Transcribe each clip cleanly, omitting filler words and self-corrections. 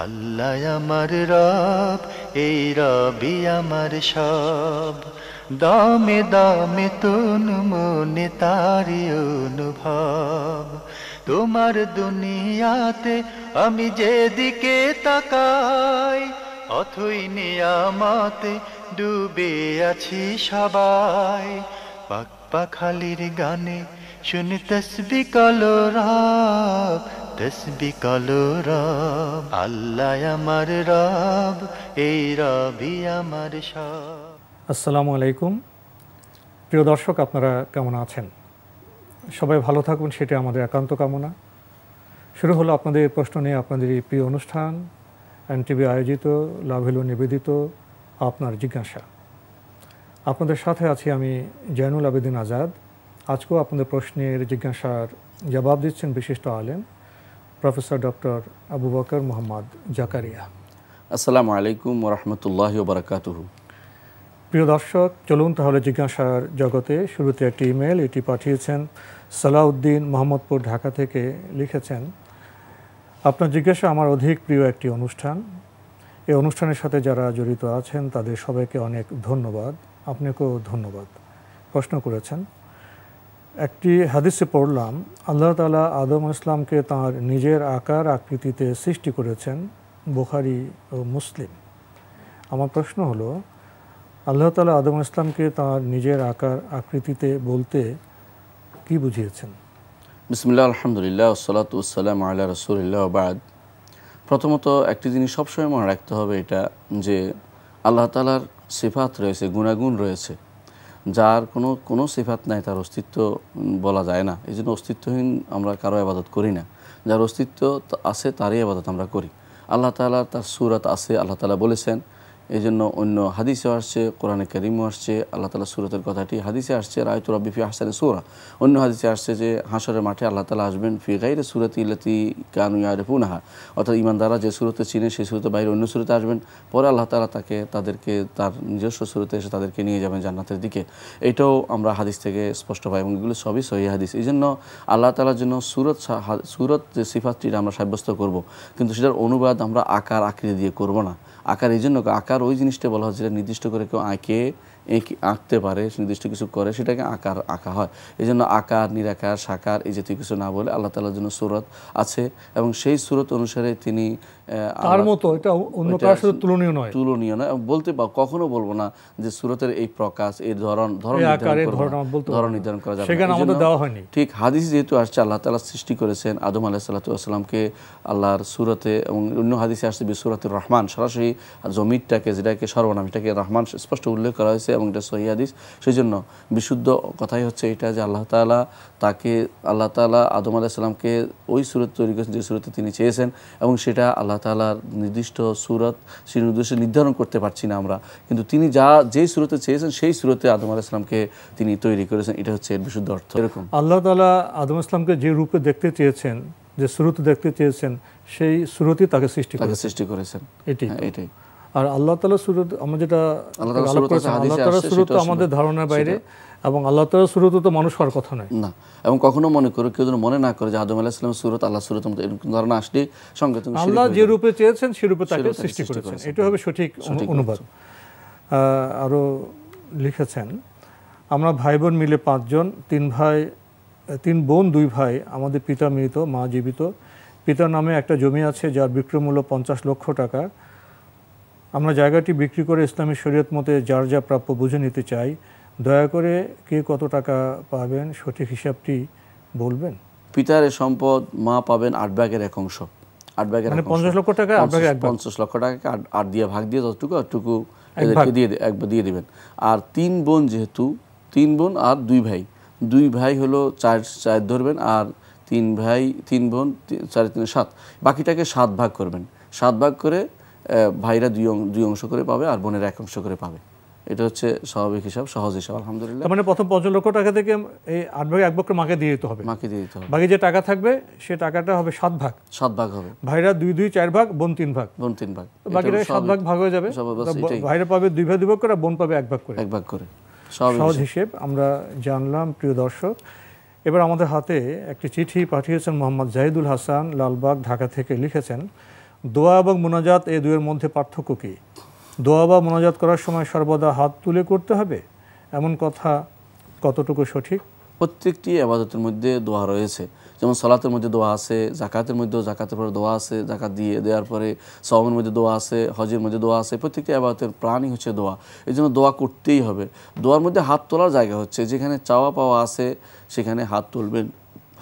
আল্লাহ আমার রব, এই রবি আমার সব। দামে দামে তুন মনে তারি অনুভব। তোমার দুনিয়াতে আমি যেদিকে তাকাই, অথই নিয়ামতে ডুবে আছি সবাই। পাক পাখালির গানে শুনি তসবি কলো রব, তসবি কলো রব। আল্লাহ আমার রব, এই রবি আমার সব। আসসালামু আলাইকুম। প্রিয় দর্শক, আপনারা কেমন আছেন? সবাই ভালো থাকুন, সেটা আমাদের একান্ত কামনা। শুরু হলো আপনাদের প্রশ্ন নিয়ে আপনাদের এই প্রিয় অনুষ্ঠান এনটিভি আয়োজিত, লাভেলো নিবেদিত আপনার জিজ্ঞাসা। আপনাদের সাথে আছি আমি জয়নুল আবেদিন আজাদ। আজকেও আপনাদের প্রশ্নের জিজ্ঞাসার জবাব দিচ্ছেন বিশিষ্ট আলেম প্রফেসর ডক্টর আবু বকর মোহাম্মদ জাকারিয়া। আসসালামু আলাইকুম ওয়া রাহমাতুল্লাহি ওয়া বারাকাতুহু। প্রিয় দর্শক, চলুন তাহলে জিজ্ঞাসার জগতে। শুরুতে একটি ইমেল, এটি পাঠিয়েছেন সালাউদ্দিন মোহাম্মদপুর, ঢাকা থেকে। লিখেছেন, আপনার জিজ্ঞাসা আমার অধিক প্রিয় একটি অনুষ্ঠান। এই অনুষ্ঠানের সাথে যারা জড়িত আছেন তাদের সবাইকে অনেক ধন্যবাদ। আপনাকেও ধন্যবাদ। প্রশ্ন করেছেন, একটি হাদিসে পড়লাম আল্লাহ তাআলা আদম ইসলামকে তাঁর নিজের আকার আকৃতিতে সৃষ্টি করেছেন, বুখারী ও মুসলিম। আমার প্রশ্ন হলো, আল্লাহ তাআলা আদম ইসলামকে তাঁর নিজের আকার আকৃতিতে বলতে কি বুঝিয়েছেন? বিসমিল্লাহ, আলহামদুলিল্লাহ, ওয়াসসালাতু ওয়াসসালামু আলা রাসূলিল্লাহ ওয়া বা'দ। প্রথমত একটি জিনিস সবসময় মনে রাখতে হবে, এটা যে আল্লাহ তাআলার সিফাত রয়েছে, গুণাগুণ রয়েছে, যার কোনো সিফাত নাই তার অস্তিত্ব বলা যায় না। এই জন্য অস্তিত্বহীন আমরা কারো ইবাদত করি না। যার অস্তিত্ব আছে তারই ইবাদত আমরা করি। আল্লাহ তাআলা তার সূরাত আছে, আল্লাহ তাআলা বলেছেন। এই জন্য অন্য হাদিসে আসছে, কোরআনে কারিমও আসছে, আল্লাহ তাআলা সূরাতের কথাটি হাদিসে আসছে, রাআইতু রাব্বি ফি আহসানি সূরা। অন্য হাদিসে আসছে যে হাশরের মাঠে আল্লাহ তাআলা আসবেন ফি গায়রি সূরাতি আল্লাতী কানু ইয়ারিফুনাহা, অর্থাৎ ঈমানদাররা যে সূরাতে চিনে সেই সূরাতের বাইরে অন্য সূরাতে আসবেন। পরে আল্লাহ তাআলা তাদেরকে তার নিজস্ব সূরাতে এসে তাদেরকে নিয়ে যাবেন জান্নাতের দিকে। এটাও আমরা হাদিস থেকে স্পষ্ট পাই এবং এগুলো সবই সহিহ হাদিস। এই জন্য আল্লাহ তাআলার জন্য সূরত যে সিফাতটি আমরা সাব্যস্ত করব, কিন্তু সেটার অনুবাদ আমরা আকার আকৃতি দিয়ে করব না। আকার এই জন্য, আকার ওই জিনিসটা বলা হয় যেটা নির্দিষ্ট করে কেউ আঁকতে পারে, নির্দিষ্ট কিছু করে, সেটাকে আকার আঁকা হয়। এই জন্য আকার, নিরাকার, সাকার এই জাতীয় কিছু না বলে আল্লাহ তাআলার জন্য সূরত আছে এবং সেই সূরত অনুসারে তিনি তার মতো, এটা অন্য কারোর সাথে তুলনীয় নয়। বলতে কখনো বলবো না যে সূরতের এই প্রকাশ, এই ধরন নির্ধারণ করা যাবে, সেখানে আমাদের দেওয়া হয়নি। ঠিক হাদিস যেহেতু আসছে, আল্লাহ তাআলা সৃষ্টি করেছেন আদম আলাইহিস সালাতু ওয়াস সালামকে আল্লাহর সূরতে, এবং অন্য হাদিসে আসছে বিসূরাতির রহমান, সরাসরি জমিরটাকে, যেটাকে সর্বনাম, এটাকে রহমান স্পষ্ট উল্লেখ করা হয়েছে এবং এটা সহিহ হাদিস। সেই জন্য বিশুদ্ধ কথাই হচ্ছে এটা যে আল্লাহ তাআলা আদম আলাইহিস সালামকে ওই সূরত তৈরি করেছেন যে সূরতে তিনি চেয়েছেন, এবং সেটা আল্লাহ তাআলার নির্দিষ্ট সূরত, সেই নির্দিষ্ট নির্ধারণ করতে পারছি না আমরা, কিন্তু তিনি যেই সূরতে চেয়েছেন সেই সূরতে আদম আলাইহিস সালামকে তিনি তৈরি করেছেন। এটা হচ্ছে এর বিশুদ্ধ অর্থ। এরকম আল্লাহ তাআলা আদম ইসলামকে যে রূপে দেখতে চেয়েছেন, যে সূরতে দেখতে চেয়েছেন, সেই সূরতই তাকে সৃষ্টি করেছেন। এটাই। আর আল্লাহ তাআলা সূরত, আমরা যেটা আল্লাহ তাআলা সূরত আমাদের ধারণার বাইরে, এবং আল্লাহ তাআলা সূরত তো মানুষ হওয়ার কথা নয় না। এবং কখনো কেউ যেন মনে না করে যে আদম আলাইহিস সালামের সূরত আল্লাহ সূরত, এরকম ধারণা আসলে সঙ্গে সঙ্গে আল্লাহ যে রূপে চেয়েছেন সেই রূপে তাকে সৃষ্টি করেছেন, এটা হবে সঠিক অনুবাদ। আরও লিখেছেন, আমরা ভাই বোন মিলে 5 জন, 3 বোন 2 ভাই। আমাদের পিতা মৃত, মা জীবিত। পিতার নামে একটা জমি আছে যার বিক্রয় মূল্য 50 লক্ষ টাকা। আমরা জায়গাটি বিক্রি করে ইসলামী শরীয়ত মতে যার যা প্রাপ্য বুঝে নিতে চাই। দয়া করে কে কত টাকা পাবেন সঠিক হিসাবটি বলবেন। পিতার সম্পদ মা পাবেন 8 ভাগের 1 অংশ। 8 ভাগের, মানে 50 লক্ষ টাকা 8 ভাগের 1 ভাগ, 50 লক্ষ টাকাকে 8 দিয়ে ভাগ দিয়ে যতটুকু এদেরকে দিয়ে দিবেন। আর 3 বোন, যেহেতু 3 বোন আর 2 ভাই, 2 ভাই হলো 4 ধরবেন, আর 3 বোন 4 3 7, বাকিটাকে 7 ভাগ করবেন। 7 ভাগ করে ভাইরা 2 অংশ করে পাবে আর বোনেরা 1 অংশ করে পাবে। এটা হচ্ছে স্বাভাবিক হিসাব, সহজ হিসাব, আলহামদুলিল্লাহ। মানে প্রথম 50 লক্ষ টাকা থেকে এই 8 ভাগে 1 ভাগ করে মাকে দিয়ে দিতে হবে। বাকি যে টাকা থাকবে সে টাকাটা হবে 7 ভাগ হবে। ভাইরা 2 4 ভাগ, বোন 3 ভাগ। বাকিটা 7 ভাগ হয়ে যাবে। ভাইরা পাবে 2 ভাগ করে, বোন পাবে 1 ভাগ করে। সহজ হিসেব আমরা জানলাম। প্রিয় দর্শক, এবার আমাদের হাতে একটি চিঠি পাঠিয়েছেন মোহাম্মদ জাহিদুল হাসান, লালবাগ, ঢাকা থেকে। লিখেছেন, দোয়া এবং মোনাজাত এই দুয়ের মধ্যে পার্থক্য কী? দোয়া বা মোনাজাত করার সময় সর্বদা হাত তুলে করতে হবে, এমন কথা কতটুকু সঠিক? প্রত্যেকটি আবাদতের মধ্যে দোয়া রয়েছে। যেমন সালাতের মধ্যে দোয়া আছে, জাকাতের মধ্যেও জাকাতের পরে দোয়া আছে, জাকাত দেওয়ার পরে সওমের মধ্যে দোয়া আছে, হজের মধ্যে দোয়া আছে। প্রত্যেকটি আবাদতের প্রাণই হচ্ছে দোয়া। এই জন্য দোয়া করতেই হবে। দোয়ার মধ্যে হাত তোলার জায়গা হচ্ছে যেখানে চাওয়া পাওয়া আছে সেখানে হাত তুলবেন।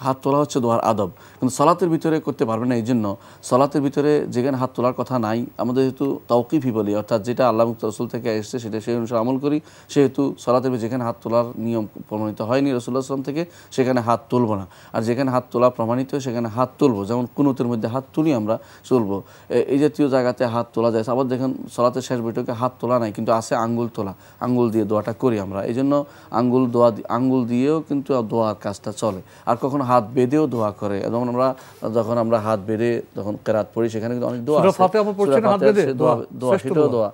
হাত তোলা হচ্ছে দোয়ার আদব, কিন্তু সালাতের ভিতরে করতে পারবে না। এই জন্য সালাতের ভিতরে যেখানে হাত তোলার কথা নাই, আমাদের যেহেতু তাওকিফি বলি, অর্থাৎ যেটা আল্লাহ রসুল থেকে এসেছে সেটা সেই অনুসারে আমল করি, সেহেতু সালাতের যেখানে হাত তোলার নিয়ম প্রমাণিত হয়নি রাসূলুল্লাহ সাল্লাল্লাহু আলাইহি ওয়াসাল্লাম থেকে, সেখানে হাত তুলব না। আর যেখানে হাত তোলা প্রমাণিত সেখানে হাত তুলব। যেমন কুনুতের মধ্যে হাত তুলি আমরা, চলবো। এই জাতীয় জায়গাতে হাত তোলা যায়। আবার দেখেন সালাতের শেষ বৈঠকে হাত তোলা নাই, কিন্তু আছে আঙ্গুল তোলা, আঙ্গুল দিয়ে দোয়াটা করি আমরা। এই জন্য আঙ্গুল দিয়েও কিন্তু দোয়ার কাজটা চলে। আর কখনো হাত বেঁধেও দোয়া করে। যখন আমরা হাত বেঁধে যখন কেরাত পড়ি সেখানে কিন্তু অনেক দোয়া আছে, সেটাও দোয়া।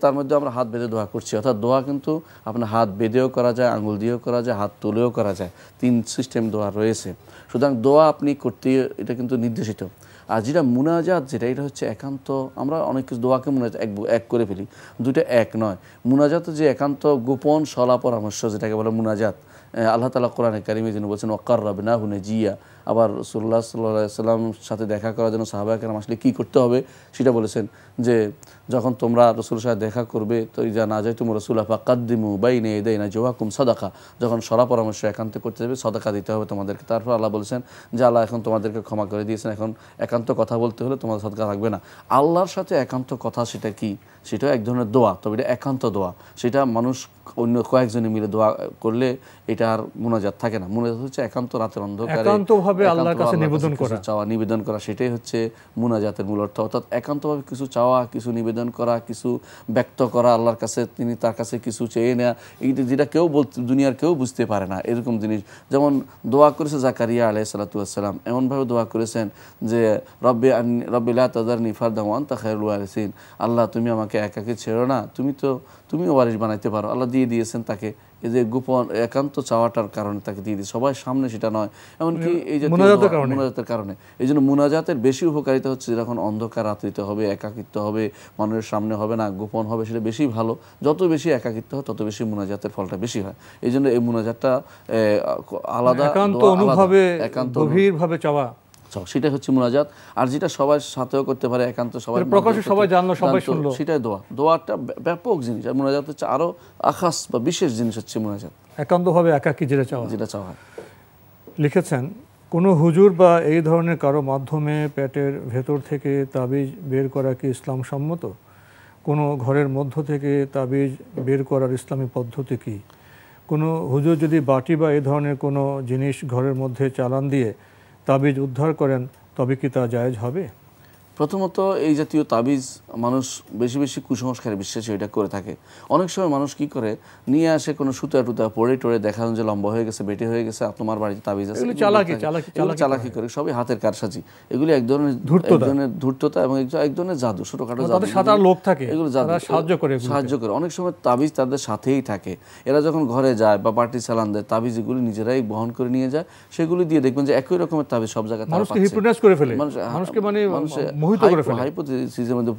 তার মধ্যে আমরা হাত বেঁধে দোয়া করছি। অর্থাৎ দোয়া কিন্তু আপনার হাত বেঁধেও করা যায়, আঙ্গুল দিয়েও করা যায়, হাত তুলেও করা যায়। 3 সিস্টেম দোয়া রয়েছে। সুতরাং দোয়া আপনি করতে, এটা কিন্তু নির্দেশিত। আর যেটা মুনাজাত, এটা হচ্ছে একান্ত। আমরা অনেক কিছু দোয়াকে মুনাজাত এক করে ফেলি, দুইটা এক নয়। মুনাজাত যে একান্ত গোপন সলা পরামর্শ, যেটাকে বলে মুনাজাত। আল্লাহ তাআলা কোরআনে কারিমে যিনি বলছেন ওয়াক্কাররাবনাহু নাজিয়া। আবার রাসূলুল্লাহ সাল্লাল্লাহু আলাইহি ওয়াসাল্লাম সাথে দেখা করার জন্য সাহাবায়ে কেরাম আসলে কী করতে হবে সেটা বলেছেন, যে যখন তোমরা রাসূলের সাথে দেখা করবে তো ইজা নাজাইতুম রাসূলা ফাকাদ্দিমু বাইনা ইয়াদাই নাজওয়াকুম সাদাকা। যখন সলা পরামর্শ একান্ত করতে যাবে সাদাকা দিতে হবে তোমাদেরকে। তারপর আল্লাহ বলেছেন যে আল্লাহ এখন তোমাদেরকে ক্ষমা করে দিয়েছেন, এখন একান্ত কথা বলতে হলে তোমাদের সাদাকা লাগবে না। আল্লাহর সাথে একান্ত কথা সেটা কি? সেটা এক ধরনের দোয়া, তবে এটা একান্ত দোয়া। সেটা মানুষ অন্য কয়েকজনে মিলে দোয়া করলে এটা আর মুনাজাত থাকে না। মুনাজাত হচ্ছে একান্ত রাতের অন্ধকারে একান্তভাবে আল্লাহর কাছে নিবেদন করা, সেটাই হচ্ছে মুনাজাতের মূল অর্থ। অর্থাৎ একান্তভাবে কিছু চাওয়া, কিছু নিবেদন করা, কিছু ব্যক্ত করা আল্লাহর কাছে, তিনি তার কাছে কিছু চেয়ে নেওয়া, এইটা যেটা দুনিয়ার কেউ বুঝতে পারে না এরকম জিনিস। যেমন দোয়া করেছে জাকারিয়া আলাইহিস সালাতু ওয়াস সালাম, এমনভাবে দোয়া করেছেন যে রব্বি লা তাযারনি ফারদান ওয়া আনতা খায়রুল ওয়ারিসিন। আল্লাহ তুমি আমাকে একাকী ছেড়ো না, তুমিও ওয়ারিস বানাইতে পারো। আল্লাহ দিয়ে দিয়েছেন তাকে। এই যে গোপন একান্ত চাওয়াটার কারণে তাকে দিয়ে দিয়েছে, সবাই সামনে সেটা নয়। এমনকি এই যে মুনাজাতের কারণে, এই জন্য মুনাজাতের বেশি উপকারিতা হচ্ছে যখন অন্ধকার রাত্রিতে হবে, একাকিত্ব হবে, মানুষের সামনে হবে না, গোপন হবে, সেটা বেশি ভালো। যত বেশি একাকিত্ব হয় তত বেশি মুনাজাতের ফলটা বেশি হয়। এই জন্য এই মুনাজাতটা আলাদা, গভীরভাবে চাওয়া, সেটা হচ্ছে মুনাজাত। আর যেটা সবার সাথেও করতে পারে, একান্ত সবাই প্রকাশ্যে সবাই জানলো, সবাই শুনলো, সেটাই দোয়া। দোয়াটা ব্যাপক জিনিস। আর মুনাজাত হচ্ছে আরো আখাস বা বিশেষ জিনিস হচ্ছে মুনাজাত, একান্তভাবে একাকী যেটা চাওয়া। লিখেছেন, কোনো হুজুর বা এই ধরনের কারো মাধ্যমে পেটের ভেতর থেকে তাবিজ বের করা কি ইসলাম সম্মত? কোনো ঘরের মধ্য থেকে তাবিজ বের করার ইসলামী পদ্ধতি কি? কোনো হুজুর যদি বাটি বা এই ধরনের কোনো জিনিস ঘরের মধ্যে চালান দিয়ে তাবিজ উদ্ধার করেন তবে কি তা জায়েজ হবে? প্রথমত এই জাতীয় তাবিজ মানুষ বেশি বেশি কুসংস্কারে বিশ্বাসী এটা করে থাকে। অনেক সময় মানুষ কি করে নিয়ে আসে কোনো সুতা টুতা পড়ে টড়ে, দেখানো যে লম্বা হয়ে গেছে, বেটে হয়ে গেছে, তোমার বাড়িতে তাবিজ আছে, চালাকি করে, সবই হাতের কারসাজি। এগুলি এক ধরনের ধূর্ততা এবং এক ধরনের জাদু, ছোটখাটো লোক থাকে, এগুলো সাহায্য করে। অনেক সময় তাবিজ তাদের সাথেই থাকে। এরা যখন ঘরে যায় বা পার্টি চালান দেয়, তাবিজ এগুলি নিজেরাই বহন করে নিয়ে যায়। সেগুলি দিয়ে দেখবেন যে একই রকমের তাবিজ সব জায়গায় হাইপোথিসিসের মধ্যে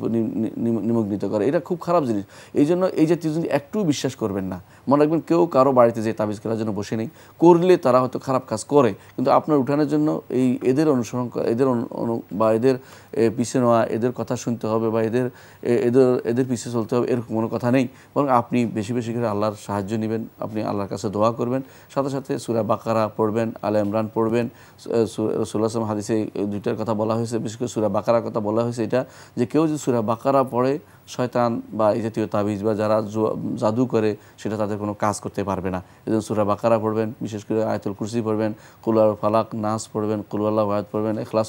নিমগ্নিত করে। এটা খুব খারাপ জিনিস। এই জন্য এই জাতীয় জিনিস একটু বিশ্বাস করবেন না। মনে রাখবেন, কেউ কারো বাড়িতে যে তাবিজ করার জন্য বসে নেই। করলে তারা হয়তো খারাপ কাজ করে, কিন্তু আপনার উঠানের জন্য এদের অনুসরণ করা, বা এদের পিছিয়ে নেওয়া, এদের কথা শুনতে হবে বা এদের পিছিয়ে চলতে হবে, এরকম কোনো কথা নেই। বরং আপনি বেশি বেশি করে আল্লাহর সাহায্য নেবেন, আপনি আল্লাহর কাছে দোয়া করবেন, সাথে সাথে সূরা বাকারা পড়বেন, আলে ইমরান পড়বেন। রাসূলুল্লাহ সাল্লাল্লাহু আলাইহি ওয়াসাল্লাম হাদিসে দুইটার কথা বলা হয়েছে, বিশেষ করে সূরা বাকারার কথা বলা হয়েছে, এটা যে কেউ যদি সূরা বাকারা পড়ে, শয়তান বা এই জাতীয় তাবিজ বা যারা জাদু করে সেটা তাদের কোনো কাজ করতে পারবে না। এজন্য সূরা বাকারা পড়বেন, বিশেষ করে আয়াতুল কুরসি পড়বেন, কুল আল্লাহু ফালাক, নাস পড়বেন, কুল আল্লাহু আহাদ পড়বেন, ইখলাস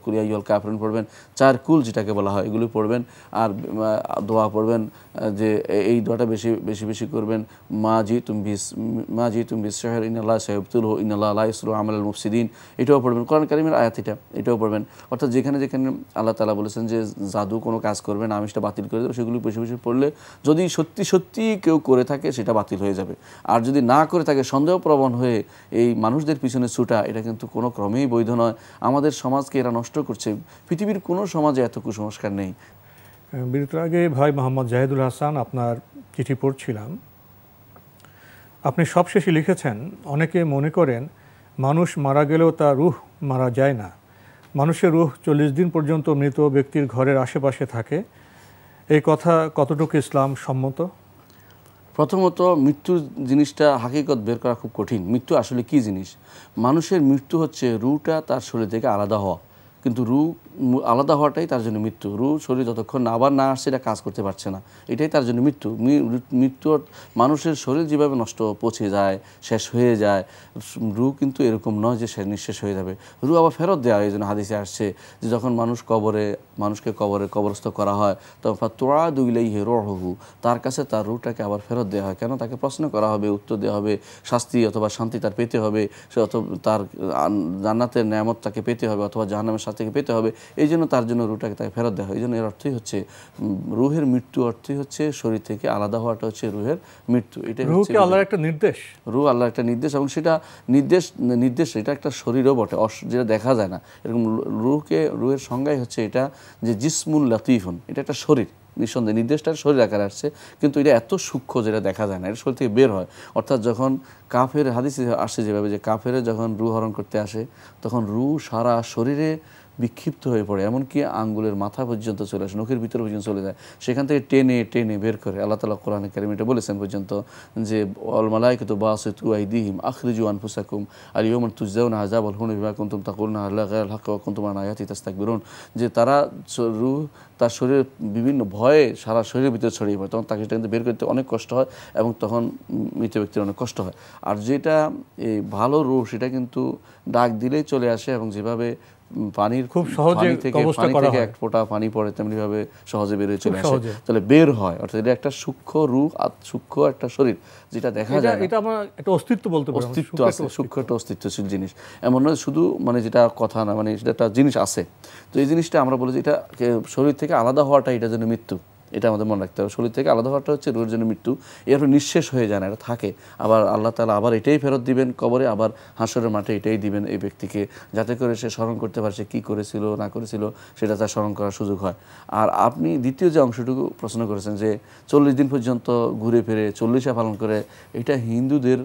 কুল ইয়া আইয়ুহাল কাফিরুন পড়বেন, 4 কুল যেটাকে বলা হয় এগুলি পড়বেন। আর দোয়া পড়বেন যে এই দোয়াটা বেশি বেশি করবেন, মা জিতুম বিশ-শাহর ইন্নাল্লাহ সাইয়ুবতিলহু ইন্নাল্লাহ লা ইসলিহু আমালাল মুফসিদিন। এটাও পড়বেন, কোরআন কারীমের আয়াত এটাও পড়বেন। অর্থাৎ যেখানে যেখানে আল্লাহ তাআলা বলেছেন যে জাদু কোনো কাজ করবে না, আমি সেটা বাতিল বাতিল করে দেবে, সেগুলি বেশি বেশি পড়লে যদি সত্যি সত্যি কেউ করে থাকে সেটা বাতিল হয়ে যাবে। আর যদি না করে থাকে সন্দেহপ্রবণ হয়ে এই মানুষদের পিছনে ছুটা, এটা কিন্তু কোনো ক্রমেই বৈধ নয়। আমাদের সমাজকে এরা নষ্ট করছে। পৃথিবীর কোনো সমাজে এত কুসংস্কার নেই। বিরতির আগে ভাই মোহাম্মদ জাহিদুল হাসান, আপনার চিঠি পড়ছিলাম। আপনি সবশেষে লিখেছেন, অনেকে মনে করেন মানুষ মারা গেলেও তার রূহ মারা যায় না। মানুষের রূহ 40 দিন পর্যন্ত মৃত ব্যক্তির ঘরের আশেপাশে থাকে। এই কথা কতটুকু ইসলাম সম্মত? প্রথমত মৃত্যু জিনিসটা হাকিকত বের করা খুব কঠিন। মৃত্যু আসলে কি জিনিস? মানুষের মৃত্যু হচ্ছে রুহটা তার শরীর থেকে আলাদা হওয়া, কিন্তু রুহ আলাদা হওয়াটাই তার জন্য মৃত্যু। রুহ শরীর যতক্ষণ আবার না আসছে এটা কাজ করতে পারছে না, এটাই তার জন্য মৃত্যু। মৃত্যু মানুষের শরীর যেভাবে নষ্ট পচে যায়, শেষ হয়ে যায়, রুহ কিন্তু এরকম নয় যে সে নিঃশেষ হয়ে যাবে। রুহ আবার ফেরত দেওয়া, এই জন্য হাদিসে আসছে যে যখন মানুষকে কবরস্থ করা হয় তখন তোড়া দুইলেই রুহু, তার কাছে তার রুহটাকে আবার ফেরত দেওয়া হয়। কেন? তাকে প্রশ্ন করা হবে, উত্তর দেওয়া হবে, শাস্তি অথবা শান্তি তার পেতে হবে, সে অথবা তার জান্নাতের নেয়ামত তাকে পেতে হবে অথবা জাহান্নামের শাস্তিকে পেতে হবে। এই জন্য তার জন্য রুহটাকে তাকে ফেরত দেওয়া হয়। এই জন্য এর অর্থই হচ্ছে রুহের মৃত্যু, অর্থই হচ্ছে শরীর থেকে আলাদা হওয়াটা হচ্ছে রুহের মৃত্যু। এটা হচ্ছে আল্লাহর একটা নির্দেশ। রুহ আল্লাহর একটা নির্দেশ, এবং সেটা নির্দেশ এটা একটা শরীরও বটে, যেটা দেখা যায় না। এরকম রুহের সংজ্ঞাই হচ্ছে এটা যে জিসমুল লাতিফুন, এটা একটা শরীর। নিঃসন্দেহে নির্দেশটা শরীর আকারে আসছে, কিন্তু এটা এত সূক্ষ্ম যেটা দেখা যায় না, এটা শরীর থেকে বের হয়। অর্থাৎ যখন কাফের হাদিসে আসছে যেভাবে যে কাফেরে যখন রুহ হরণ করতে আসে তখন রুহ সারা শরীরে বিক্ষিপ্ত হয়ে পড়ে, এমনকি আঙ্গুলের মাথা পর্যন্ত চলে আসে, নখের ভিতরে পর্যন্ত চলে যায়, সেখান থেকে টেনে টেনে বের করে। আল্লাহ তাআলা কোরআনে কারীমে এটা বলেছেন পর্যন্ত যে আল মালাইকাতু বাসিতু আইদিহিম আখরিজু আনফুসাকুম আল ইয়াউমা তুজজাউনা আযাবাল হুন বিমা কুনতুম তাকুলুনা আলা গায়রিল হাক্কি ওয়া কুনতুম আন আয়াতি তাস্তাকবিরুন, যে তারা রূহ তার শরীরের বিভিন্ন ভয়ে সারা শরীরের ভিতরে ছড়িয়ে পড়ে, তখন তাকে সেটা কিন্তু বের করতে অনেক কষ্ট হয় এবং তখন মৃত ব্যক্তির অনেক কষ্ট হয়। আর যেটা এই ভালো রূহ সেটা কিন্তু ডাক দিলেই চলে আসে, এবং যেভাবে পানির খুব সহজে থেকে এক ফোঁটা পানি পড়ে তেমনিভাবে সহজে বের হয়ে চলে আসে, তাহলে বের হয়। অর্থাৎ এটা একটা সূক্ষ্ম রূহ, সূক্ষ্ম একটা শরীর যেটা দেখা যায়, এটা আমার একটা অস্তিত্ব বলতে পারি, অস্তিত্ব আছে, সূক্ষ্ম একটা অস্তিত্বশীল জিনিস। এমন নয় শুধু মানে যেটা কথা না, মানে সেটা একটা জিনিস আছে। তো এই জিনিসটা আমরা বলি যে এটা শরীর থেকে আলাদা হওয়াটা এটার জন্য মৃত্যু, এটা আমাদের মনে রাখতে হবে। শরীর থেকে আলাদা হওয়াটা হচ্ছে রুহের জন্য মৃত্যু, এরপর নিঃশেষ হয়ে যায় না, এটা থাকে। আবার আল্লাহ তাআলা আবার এটাই ফেরত দিবেন কবরে, আবার হাসরের মাঠে এটাই দিবেন এই ব্যক্তিকে, যাতে করে সে স্মরণ করতে পারে সে কী করেছিল না করেছিল, সেটা তার স্মরণ করার সুযোগ হয়। আর আপনি দ্বিতীয় যে অংশটুকু প্রশ্ন করেছেন যে 40 দিন পর্যন্ত ঘুরে ফিরে 40 পালন করে, এটা হিন্দুদের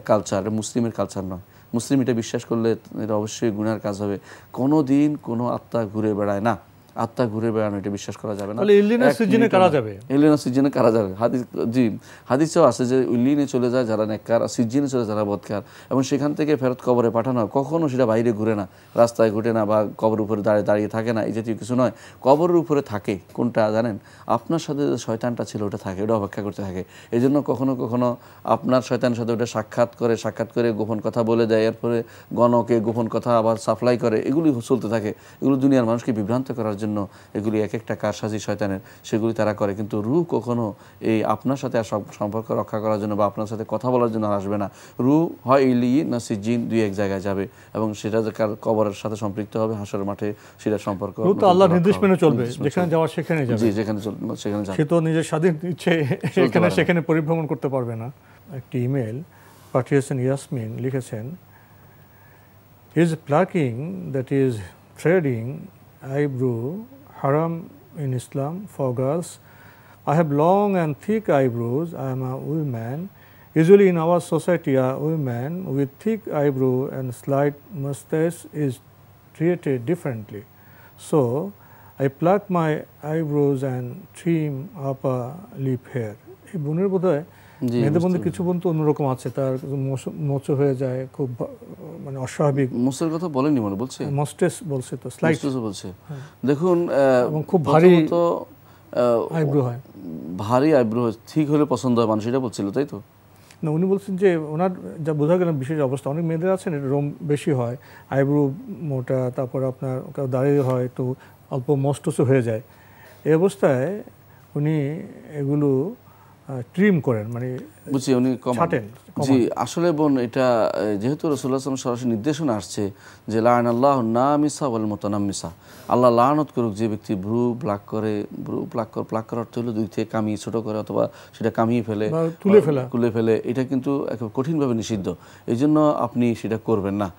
কালচার, মুসলিমের কালচার নয়। মুসলিম এটা বিশ্বাস করলে এটা অবশ্যই গুনার কাজ হবে। কোনো দিন কোনো আত্মা ঘুরে বেড়ায় না, আত্মা ঘুরে বেড়ানো এটা বিশ্বাস করা যাবে না। ইলিনাস সিজনে কারা যাবে? ইলিনাস সিজনে কারা যাবে? হাদিসেও আছে যে ইলিনে চলে যায় যারা নেককার, সিজিনে চলে যারা বদকার, এবং সেখান থেকে ফেরত কবরে পাঠানো হয়। কখনো সেটা বাইরে ঘুরে না, রাস্তায় ঘুরে না, বা কবরের উপরে দাঁড়িয়ে থাকে না, এই জাতীয় কিছু নয়। কবরের উপরে থাকে কোনটা জানেন? আপনার সাথে যে শয়তানটা ছিল ওটা থাকে, ওটা অপেক্ষা করতে থাকে। এই জন্য কখনো কখনো আপনার শয়তানের সাথে ওটা সাক্ষাৎ করে গোপন কথা বলে দেয়, এরপরে গণকে গোপন কথা আবার সাপ্লাই করে, এগুলি চলতে থাকে। এগুলো দুনিয়ার মানুষকে বিভ্রান্ত করার জন্য এগুলি এক একটা কারসাজি শয়তানের, সেগুলি তারা করে। কিন্তু রূহ কখনো এই আপনার সাথে সম্পর্ক রক্ষা করার জন্য বা আপনার সাথে কথা বলার জন্য আসবে না। রূহ হয় ইলি না সিজিন, দুই এক জায়গায় যাবে, এবং সেটা কবরের সাথে সম্পৃক্ত হবে, হাসরের মাঠে সেটা সম্পর্ক। রূহ তো আল্লাহর নির্দেশ মেনে চলবে, যেখানে যাওয়ার সেখানে যাবে। জি, যেখানে যাবে, সে তো নিজের স্বাধীন ইচ্ছে এখানে সেখানে পরিভ্রমণ করতে পারবে না। একটি ইমেল পাঠিয়েছেন ইয়াসমিন, লিখেছেন, is plucking, that is threading eyebrow haram in Islam for girls? I have long and thick eyebrows. I am a woman. Usually in our society, a woman with thick eyebrow and slight mustache is treated differently. So I pluck my eyebrows and trim upper lip hair. এই বোনের বোধহয় মেয়েদের মধ্যে কিছু বোন তো অন্যরকম আছে, তার মোচো হয়ে যায়, খুব মানে অস্বাভাবিক। মোচের কথা বলেনি মনে বলছে, মস্টেস বলছে, তো স্লাইট বলছে। দেখুন খুব ভারী আইব্রো হয়, ভারী আইব্রো ঠিক হলে পছন্দ হয় মানুষ, এটা বলছিল তাই তো? না, উনি বলছেন যে ওনার যা বোঝা গেল বিশেষ অবস্থা, অনেক মেয়েদের আছেন এটা রোম বেশি হয়, আইব্রো মোটা, তারপর আপনার দাঁড়িয়ে হয় তো অল্প মস্টসও হয়ে যায়। এই অবস্থায় উনি এগুলো ট্রিম করেন, মানে বুঝছি, উনি ছাটেন, জি আসলে বোন এটা যেহেতু রাসূলুল্লাহ সাল্লাল্লাহু আলাইহি ওয়াসাল্লাম সরাসরি নির্দেশনা আসছে যে লা'নাল্লাহু নামিসা ওয়াল মুতানাম্মিসা, আল্লাহ লানত করুক যে ব্যক্তি ভ্রু প্লাক করে, প্লাক করার অর্থ হলো দুই থেকে কামিয়ে ছোট করে অথবা সেটা কামিয়ে ফেলে তুলে ফেলে, এটা কিন্তু একেবারে কঠিনভাবে নিষিদ্ধ। এই জন্য আপনি সেটা করবেন না।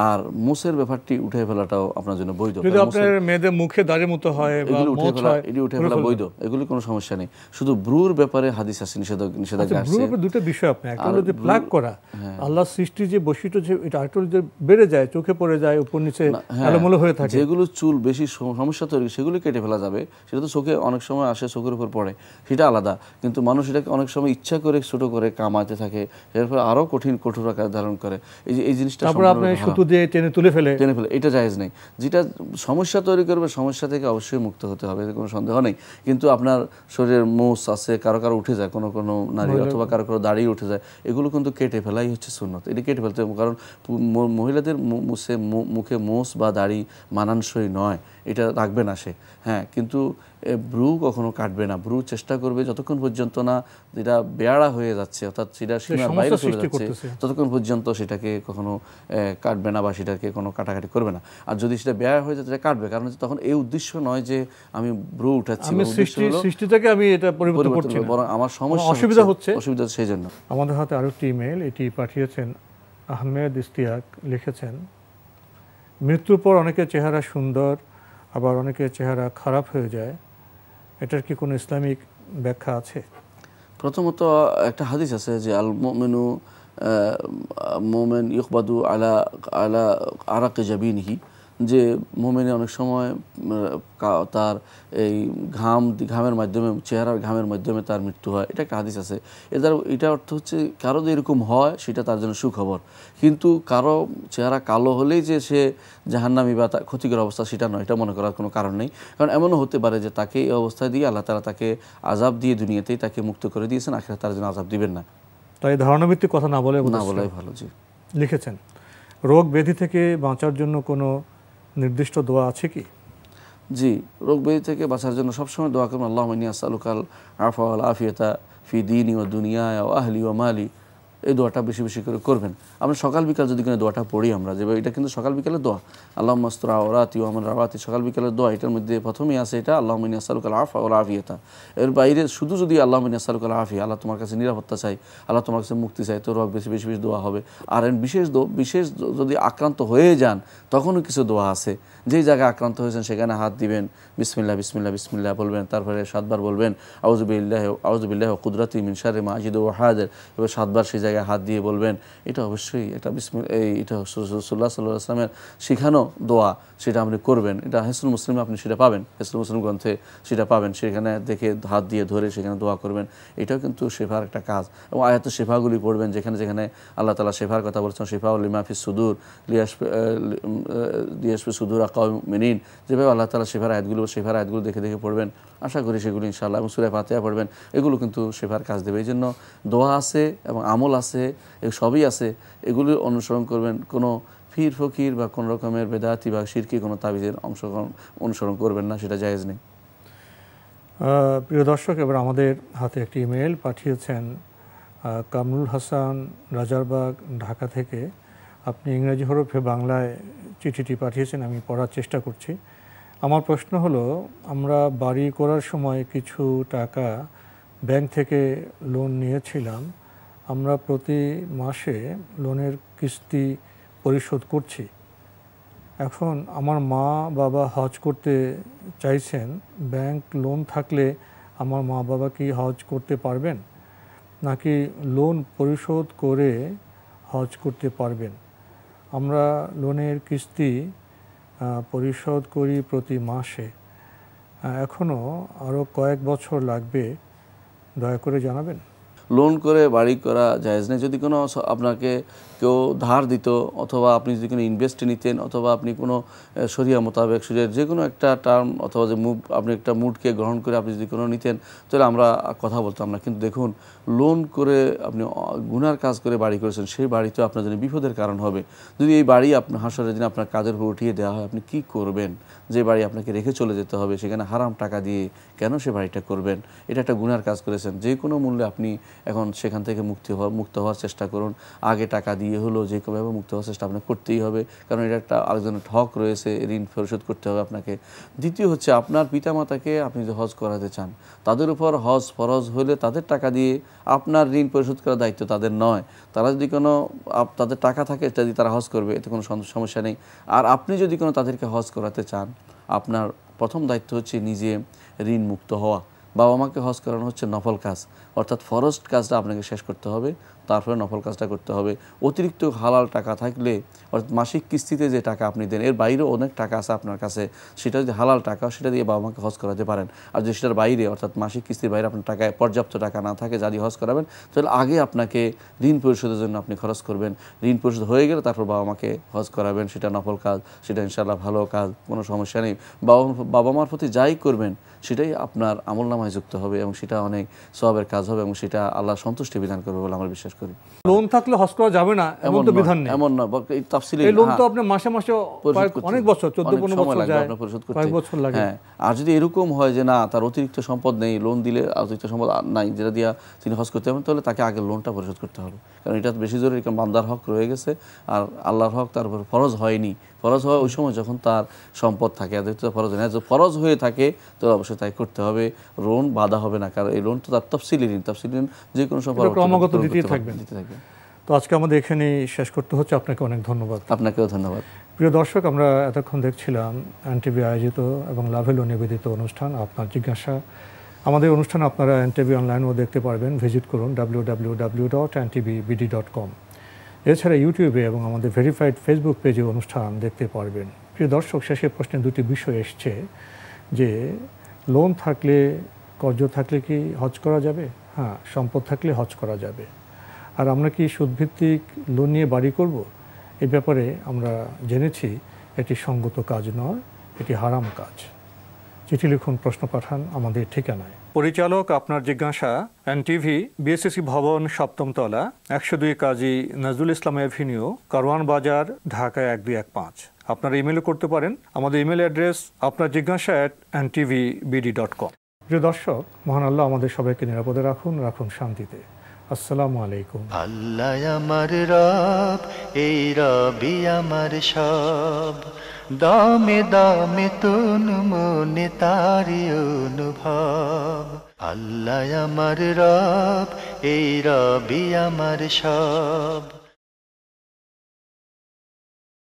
আর মুছের ব্যাপারটি উঠে ফেলাটাও আপনার জন্য বৈধ। যদি আপনার মেয়েদের মুখে দাঁড়িয়ে মতো হয় বা উঠে ফেলা বৈধ, এগুলি কোনো সমস্যা নেই। শুধু ব্রুর ব্যাপারে হাদিস আছে, নিষেধাজ্ঞা আছে। ব্রুর দুটো বিষয় আপনি, একটা হলো যে প্লাক করা, আল্লাহর সৃষ্টি যে বৈশিষ্ট্য যে এটা আরেকটা যে বেড়ে যায়, চোখে পড়ে যায়, উপর নিচে এলোমেলো হয়ে থাকে, যেগুলো চুল বেশি সমস্যা তৈরি সেগুলো কেটে ফেলা যাবে। সেটা তো চোখে অনেক সময় আসে, চোখের উপর পড়ে, সেটা আলাদা। কিন্তু মানুষ এটাকে অনেক সময় ইচ্ছা করে ছোট করে কামাতে থাকে, এর ফলে আরো কঠোর আকার ধারণ করে। এই জিনিসটা সুতো দিয়ে টেনে তুলে ফেলে, এটা জায়েজ নেই। যেটা সমস্যা তৈরি করবে, সমস্যা থেকে অবশ্যই মুক্ত হতে হবে, এতে কোনো সন্দেহ নেই। কিন্তু আপনার শরীরের মোষ আছে, কারো উঠে যায়, কোনো নারী অথবা কারো দাড়ি উঠে যায়, এগুলো কিন্তু কেটে ফেলাই হচ্ছে সুন্নত। এটা কেটে ফেলতে হবে, কারণ মহিলাদের মুখে মোষ বা দাড়ি মানানসই নয়, এটা রাখবে না সে। হ্যাঁ, কিন্তু ব্রু কখনো কাটবে না। ব্রু চেষ্টা করবে যতক্ষণ পর্যন্ত না যেটা বেয়ারা হয়ে যাচ্ছে, অর্থাৎ সেটা সীমার বাইরে চলে যাচ্ছে, ততক্ষণ পর্যন্ত সেটাকে কখনো কাটবে না বা সেটাকে কোনো কাটাকাটি করবে না। আর যদি সেটা বেয়ারা হয়ে যায় সেটা কাটবে, কারণ তখন এই উদ্দেশ্য নয় যে আমি ব্রু উঠাচ্ছি, সৃষ্টি থেকে আমি এটা পরিবর্তন করছি না, বরং আমার অসুবিধা হচ্ছে। সেই জন্য। আমাদের হাতে আরেকটি ইমেল, এটি পাঠিয়েছেন আহমেদ ইস্তিয়াক। লিখেছেন, মৃত্যুর পর অনেকের চেহারা সুন্দর, আবার অনেকের চেহারা খারাপ হয়ে যায়, এটার কি কোনো ইসলামিক ব্যাখ্যা আছে? প্রথমত একটা হাদিস আছে যে আল মুমিন ইউকবাদু আলা আরাকি জাবিনিহি, যে মুমিনে অনেক সময় তার এই ঘামের মাধ্যমে, চেহারার ঘামের মাধ্যমে তার মৃত্যু হয়। এটা একটা হাদিস আছে। এটা অর্থ হচ্ছে কারো যদি এরকম হয় সেটা তার জন্য সুখবর, কিন্তু কারো চেহারা কালো হলেই যে সে জাহান্নামী বা ক্ষতিকর অবস্থা সেটা নয়, এটা মনে করার কোনো কারণ নেই। কারণ এমনও হতে পারে যে তাকে এই অবস্থায় দিয়ে আল্লাহ তাআলা তাকে আযাব দিয়ে দুনিয়াতেই তাকে মুক্ত করে দিয়েছেন, আখিরাতে তার জন্য আযাব দিবেন না। তাই ধারণাভিত্তিক কথা না বলাই ভালো। জি লিখেছেন, রোগ ব্যাধি থেকে বাঁচার জন্য কোনো নির্দিষ্ট দোয়া আছে কি? জি, রোগ ব্যাধি থেকে বাঁচার জন্য সবসময় দোয়া করুন, আল্লাহুম্মা ইন্নী আসআলুকাল আফওয়া ওয়াল আফিয়াতা ফি দীনি ওয়া দুনিয়ায়া ওয়া আহলি ওয়া মালি। এই দোয়াটা বেশি বেশি করে করবেন। আমরা সকাল বিকাল যদি কোনো দোয়াটা পড়ি আমরা, যেভাবে এটা কিন্তু সকাল বিকালের দোয়া, আল্লাহুম্মা আস্তুর আওরাতি ওয়া আমিন রাওয়াতি, সকাল বিকালের দোয়া। এটার মধ্যে প্রথমেই আছে এটা আল্লাহুম্মা ইন্নী আসআলুকাল আফওয়া ওয়াল আফিয়াতা। এর বাইরে শুধু যদি আল্লাহুম্মা ইন্নী আসআলুকাল আফিয়া, আল্লাহ তোমার কাছে নিরাপত্তা চাই, আল্লাহ তোমার কাছে মুক্তি চাই, তো রোগ বেশি বেশি দোয়া হবে। আর বিশেষ যদি আক্রান্ত হয়ে যান তখনও কিছু দোয়া আছে। যেই জায়গায় আক্রান্ত হয়েছেন সেখানে হাত দিবেন, বিসমিল্লাহ বিসমিল্লাহ বিসমিল্লাহ বলবেন, তারপরে 7 বার বলবেন আউযু বিল্লাহি ওয়া কুদরাতি মিন শাররি মা আজিদু ওয়া হাদির, এবার 7 বার সেই জায়গায় হাত দিয়ে বলবেন। এটা অবশ্যই এটা এটা রাসূলুল্লাহ সাল্লাল্লাহু আলাইহি ওয়াসাল্লামের শিখানো দোয়া, সেটা আপনি করবেন। এটা হিসনুল মুসলিমে আপনি সেটা পাবেন, হিসনুল মুসলিম গ্রন্থে সেটা পাবেন। সেখানে দেখে হাত দিয়ে ধরে সেখানে দোয়া করবেন। এটাও কিন্তু শেফার একটা কাজ। এবং আয়াতুল শেফাগুলি পড়বেন, যেখানে যেখানে আল্লাহ তাআলা শেফার কথা বলছেন, শিফাউল লিমা ফিস সুদূর লিয়াশফি সুদূর আকাওয়ামিল মুমিনিন, যেভাবে আল্লাহ তাআলা শেফার আয়াতগুলো দেখে দেখে পড়বেন। আশা করি সেগুলো ইনশাআল্লাহ, এবং সূরা ফাতিহা পড়বেন, এগুলো কিন্তু শেফার কাজ দেবে। এই জন্য দোয়া আছে এবং আমল আছে, সবই আছে, এগুলি অনুসরণ করবেন। কোনো পীর ফকির বা কোনো রকমের বেদাতি বা শিরকি কোনো তাবিজের অনুসরণ করবেন না, সেটা জায়েজ নেই। প্রিয় দর্শক, এবার আমাদের হাতে একটি ইমেল পাঠিয়েছেন কামরুল হাসান, রাজারবাগ, ঢাকা থেকে। আপনি ইংরেজি হরফে বাংলায় চিঠিটি পাঠিয়েছেন, আমি পড়ার চেষ্টা করছি। আমার প্রশ্ন হলো, আমরা বাড়ি করার সময় কিছু টাকা ব্যাংক থেকে লোন নিয়েছিলাম। আমরা প্রতি মাসে লোনের কিস্তি পরিশোধ করছি। এখন আমার মা বাবা হজ করতে চাইছেন, ব্যাংক লোন থাকলে আমার মা বাবা কি হজ করতে পারবেন, নাকি লোন পরিশোধ করে হজ করতে পারবেন? আমরা লোনের কিস্তি পরিশোধ করি প্রতি মাসে, এখনও আরও কয়েক বছর লাগবে, দয়া করে জানাবেন। লোন করে বাড়ি করা জায়েজ নেই। যদি কোনো আপনাকে কেউ ধার দিত, অথবা আপনি যদি কোনো ইনভেস্ট নিতেন, অথবা আপনি কোনো শরিয়া মোতাবেক শরিয়ার যে কোনো একটা টার্ম অথবা যে আপনি একটা মুডকে গ্রহণ করে আপনি যদি কোনো নিতেন, তাহলে আমরা কথা বলতাম না। কিন্তু দেখুন, লোন করে আপনি গুনার কাজ করে বাড়ি করেছেন, সেই বাড়ি তো আপনার জন্য বিপদের কারণ হবে। যদি এই বাড়ি আপনার হাসরের দিন আপনার কাজের উপর উঠিয়ে দেওয়া হয়, আপনি কি করবেন? যে বাড়ি আপনাকে রেখে চলে যেতে হবে, সেখানে হারাম টাকা দিয়ে কেন সে বাড়িটা করবেন? এটা একটা গুনার কাজ করেছেন। যে কোনো মূল্যে আপনি এখন সেখান থেকে মুক্ত হওয়ার চেষ্টা করুন। আগে টাকা দিয়ে হলো যে কোনোভাবে মুক্ত হওয়ার চেষ্টা আপনাকে করতেই হবে, কারণ এটা একটা আরেকজনের হক রয়েছে, ঋণ পরিশোধ করতে হবে আপনাকে। দ্বিতীয় হচ্ছে আপনার পিতামাতাকে আপনি যদি হজ করাতে চান, তাদের উপর হজ ফরজ হলে তাদের টাকা দিয়ে আপনার ঋণ পরিশোধ করার দায়িত্ব তাদের নয়। তারা যদি কোনো তাদের টাকা থাকে এটা দিয়ে তারা হজ করবে, এতে কোনো সমস্যা নেই। আর আপনি যদি কোনো তাদেরকে হজ করাতে চান, আপনার প্রথম দায়িত্ব হচ্ছে নিজে ঋণ মুক্ত হওয়া। বাবা মাকে হজ করানো হচ্ছে নফল কাজ, অর্থাৎ ফরজ কাজটা আপনাকে শেষ করতে হবে, তারপরে নফল কাজটা করতে হবে। অতিরিক্ত হালাল টাকা থাকলে, অর্থাৎ মাসিক কিস্তিতে যে টাকা আপনি দেন, এর বাইরেও অনেক টাকা আছে আপনার কাছে, সেটা যদি হালাল টাকা, সেটা দিয়ে বাবা মাকে হজ করাতে পারেন। আর যদি সেটার বাইরে, অর্থাৎ মাসিক কিস্তির বাইরে আপনার টাকায় পর্যাপ্ত টাকা না থাকে যা দিয়ে হজ করাবেন, তাহলে আগে আপনাকে ঋণ পরিশোধের জন্য আপনি খরচ করবেন। ঋণ পরিশোধ হয়ে গেলে তারপর বাবা মাকে হজ করাবেন, সেটা নফল কাজ, সেটা ইনশাআল্লাহ ভালো কাজ, কোনো সমস্যা নেই। বাবা মার প্রতি যাই করবেন সেটাই আপনার আমলনামায় যুক্ত হবে এবং সেটা অনেক সওয়াবের কাজ হবে এবং সেটা আল্লাহর সন্তুষ্টি বিধান করবে বলে আমরা বিশ্বাস করি। লোন থাকলে হজ করা যাবে না এমন তো বিধান নেই। এমন না, এই তাফসীলে এই লোন তো আপনি মাসে মাসে অনেক বছর, 14-15 বছর যায়, আপনি পরিশোধ করতে, কয়েক বছর লাগে। হ্যাঁ, আর যদি এরকম হয় যে না তার অতিরিক্ত সম্পদ নেই, লোন দিলে অতিরিক্ত সম্পদ নাই যেটা দিয়া তিনি হজ করতে পারবেন, তাহলে তাকে আগে লোনটা পরিশোধ করতে হবে, কারণ এটা বেশি জরুরি। কারণ বান্দার হক রয়ে গেছে আর আল্লাহর হক তার উপর ফরজ হয়নি। ফরজ হয় ওই সময় যখন তার সম্পদ থাকে, ফরজ হয় না। যদি ফরজ হয়ে থাকে তো অবশ্যই তাই করতে হবে, লোন বাধা হবে না, কারণ এই লোন তো তার তফসিলি ঋণ, যে কোনো সময় ক্রমাগত দিতে থাকবে। তো আজকে আমাদের এখানে শেষ করতে হচ্ছে। আপনাকে অনেক ধন্যবাদ। আপনাকেও ধন্যবাদ। প্রিয় দর্শক, আমরা এতক্ষণ দেখছিলাম এনটিভি আয়োজিত এবং লাভেলো নিবেদিত অনুষ্ঠান আপনার জিজ্ঞাসা। আমাদের অনুষ্ঠান আপনারা এনটিভি অনলাইনেও দেখতে পারবেন, ভিজিট করুন www.ntvbd.com। এছাড়া ইউটিউবে এবং আমাদের ভেরিফাইড ফেসবুক পেজে অনুষ্ঠান দেখতে পারবেন। প্রিয় দর্শক, শেষের প্রশ্নে দুটি বিষয় এসছে যে লোন থাকলে, কর্জ থাকলে কি হজ করা যাবে? হ্যাঁ, সম্পদ থাকলে হজ করা যাবে। আর আমরা কি সুদভিত্তিক লোন নিয়ে বাড়ি করব? এই ব্যাপারে আমরা জেনেছি এটি সঙ্গত কাজ নয়, এটি হারাম কাজ। চিঠি লিখুন, প্রশ্ন পাঠান আমাদের ঠিকানায়। পরিচালক আপনার জিজ্ঞাসা, এনটিভি, বিএসসি ভবন, 7ম তলা, 102 কাজী নজরুল ইসলাম এভিনিউ, কারওয়ান বাজার, ঢাকা 1215। আপনারা ইমেলও করতে পারেন। আমাদের ইমেল অ্যাড্রেস আপনার জিজ্ঞাসা @ntvbd.com। প্রিয় দর্শক, মহান আল্লাহ আমাদের সবাইকে নিরাপদে রাখুন শান্তিতে। আসসালামু আলাইকুম। আল্লাহ আমার রব, এই রবি আমার সব, দামে দামে তুন মনে তারি অনুভব। আল্লাহ আমার রব, এই রবি আমার সব।